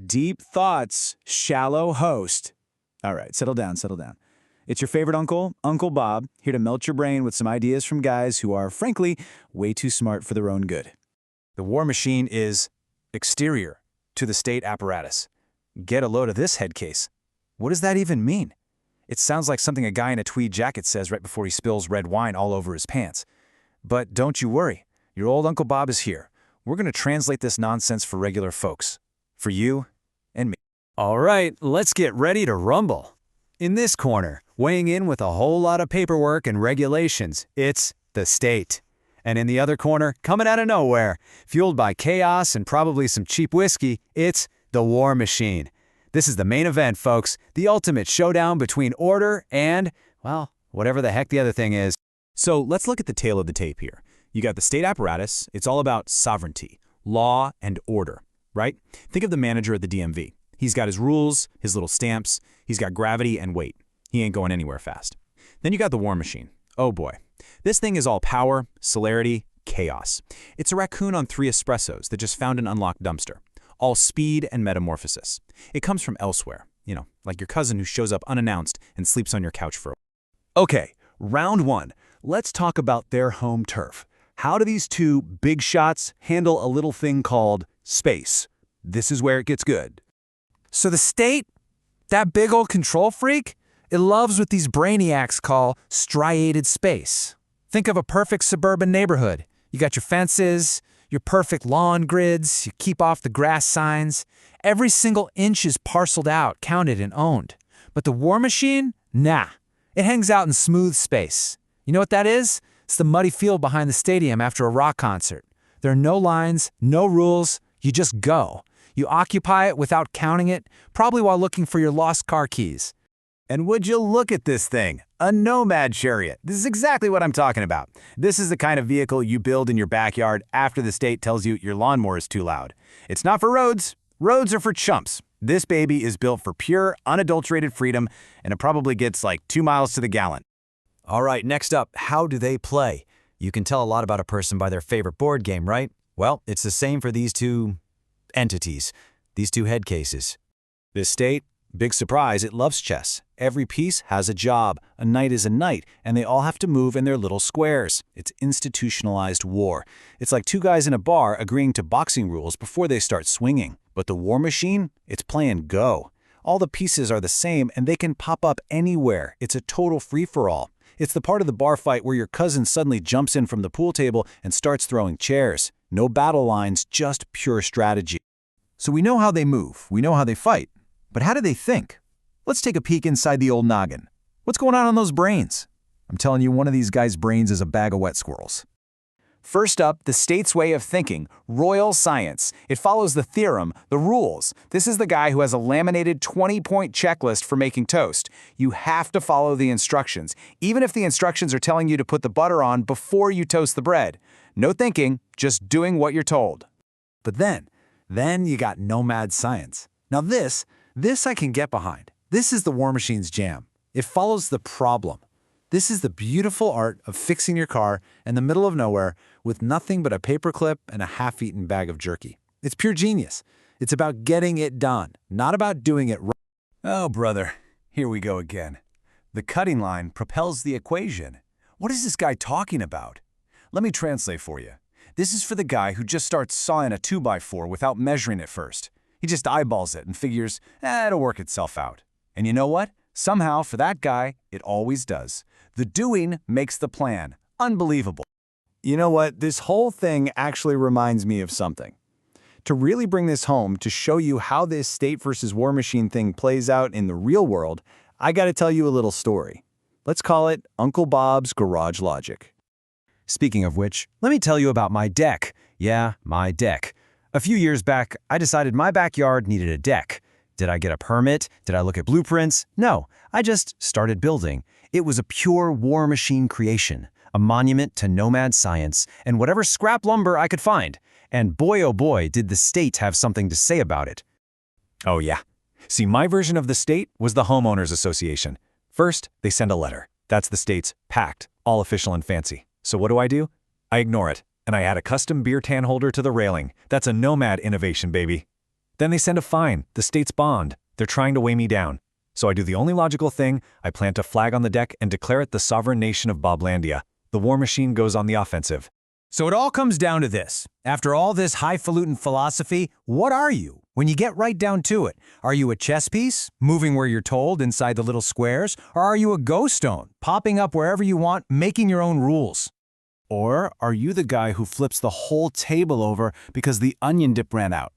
Deep thoughts, shallow host. All right, settle down, settle down. It's your favorite uncle, Uncle Bob, here to melt your brain with some ideas from guys who are, frankly, way too smart for their own good. The war machine is exterior to the state apparatus. Get a load of this head case. What does that even mean? It sounds like something a guy in a tweed jacket says right before he spills red wine all over his pants. But don't you worry, your old Uncle Bob is here. We're going to translate this nonsense for regular folks. For you and me. All right, let's get ready to rumble. In this corner, weighing in with a whole lot of paperwork and regulations, it's the state. And in the other corner, coming out of nowhere, fueled by chaos and probably some cheap whiskey, it's the war machine. This is the main event, folks, the ultimate showdown between order and, well, whatever the heck the other thing is. So let's look at the tail of the tape here. You got the state apparatus. It's all about sovereignty, law, and order, right? Think of the manager at the DMV. He's got his rules, his little stamps. He's got gravity and weight. He ain't going anywhere fast. Then you got the war machine. Oh boy. This thing is all power, celerity, chaos. It's a raccoon on 3 espressos that just found an unlocked dumpster. All speed and metamorphosis. It comes from elsewhere, like your cousin who shows up unannounced and sleeps on your couch for a while. Okay, round 1. Let's talk about their home turf. How do these two big shots handle a little thing called space? This is where it gets good. So the state, that big old control freak, it loves what these brainiacs call striated space. Think of a perfect suburban neighborhood. You got your fences, your perfect lawn grids, you keep off the grass signs. Every single inch is parceled out, counted, and owned. But the war machine? Nah. It hangs out in smooth space. You know what that is? It's the muddy field behind the stadium after a rock concert. There are no lines, no rules, you just go. You occupy it without counting it, probably while looking for your lost car keys. And would you look at this thing? A Nomad chariot. This is exactly what I'm talking about. This is the kind of vehicle you build in your backyard after the state tells you your lawnmower is too loud. It's not for roads. Roads are for chumps. This baby is built for pure, unadulterated freedom, and it probably gets like 2 miles to the gallon. All right, next up, how do they play? You can tell a lot about a person by their favorite board game, right? Well, it's the same for these two entities, these two head cases. This state, big surprise, it loves chess. Every piece has a job. A knight is a knight, and they all have to move in their little squares. It's institutionalized war. It's like 2 guys in a bar agreeing to boxing rules before they start swinging. But the war machine, it's playing Go. All the pieces are the same, and they can pop up anywhere. It's a total free-for-all. It's the part of the bar fight where your cousin suddenly jumps in from the pool table and starts throwing chairs. No battle lines, just pure strategy. So we know how they move, we know how they fight. But how do they think? Let's take a peek inside the old noggin. What's going on those brains? I'm telling you, one of these guys' brains is a bag of wet squirrels. First up, the state's way of thinking, royal science. It follows the theorem, the rules. This is the guy who has a laminated 20-point checklist for making toast. You have to follow the instructions, even if the instructions are telling you to put the butter on before you toast the bread. No thinking, just doing what you're told. But then you got nomad science. Now this I can get behind. This is the war machine's jam. It follows the problem. This is the beautiful art of fixing your car in the middle of nowhere with nothing but a paperclip and a half-eaten bag of jerky. It's pure genius. It's about getting it done, not about doing it right. Oh, brother, here we go again. The cutting line propels the equation. What is this guy talking about? Let me translate for you. This is for the guy who just starts sawing a 2x4 without measuring it first. He just eyeballs it and figures, it'll work itself out. And you know what? Somehow, for that guy, it always does. The doing makes the plan. Unbelievable. You know what? This whole thing actually reminds me of something. To really bring this home, to show you how this state versus war machine thing plays out in the real world, I gotta tell you a little story. Let's call it Uncle Bob's Garage Logic. Speaking of which, let me tell you about my deck. Yeah, my deck. A few years back, I decided my backyard needed a deck. Did I get a permit? Did I look at blueprints? No, I just started building. It was a pure war machine creation, a monument to nomad science and whatever scrap lumber I could find. And boy, oh boy, did the state have something to say about it. Oh yeah. See, my version of the state was the Homeowners Association. First, they send a letter. That's the state's pact, all official and fancy. So what do? I ignore it, and I add a custom beer tan holder to the railing. That's a nomad innovation, baby. Then they send a fine, the state's bond. They're trying to weigh me down. So I do the only logical thing, I plant a flag on the deck and declare it the sovereign nation of Boblandia. The war machine goes on the offensive. So it all comes down to this. After all this highfalutin philosophy, what are you? When you get right down to it, are you a chess piece, moving where you're told inside the little squares, or are you a ghost stone, popping up wherever you want, making your own rules? Or are you the guy who flips the whole table over because the onion dip ran out?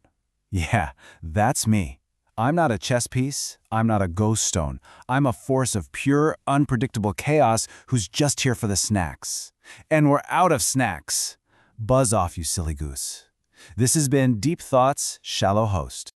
Yeah, that's me. I'm not a chess piece. I'm not a ghost stone. I'm a force of pure, unpredictable chaos who's just here for the snacks. And we're out of snacks. Buzz off, you silly goose. This has been Deep Thoughts, Shallow Host.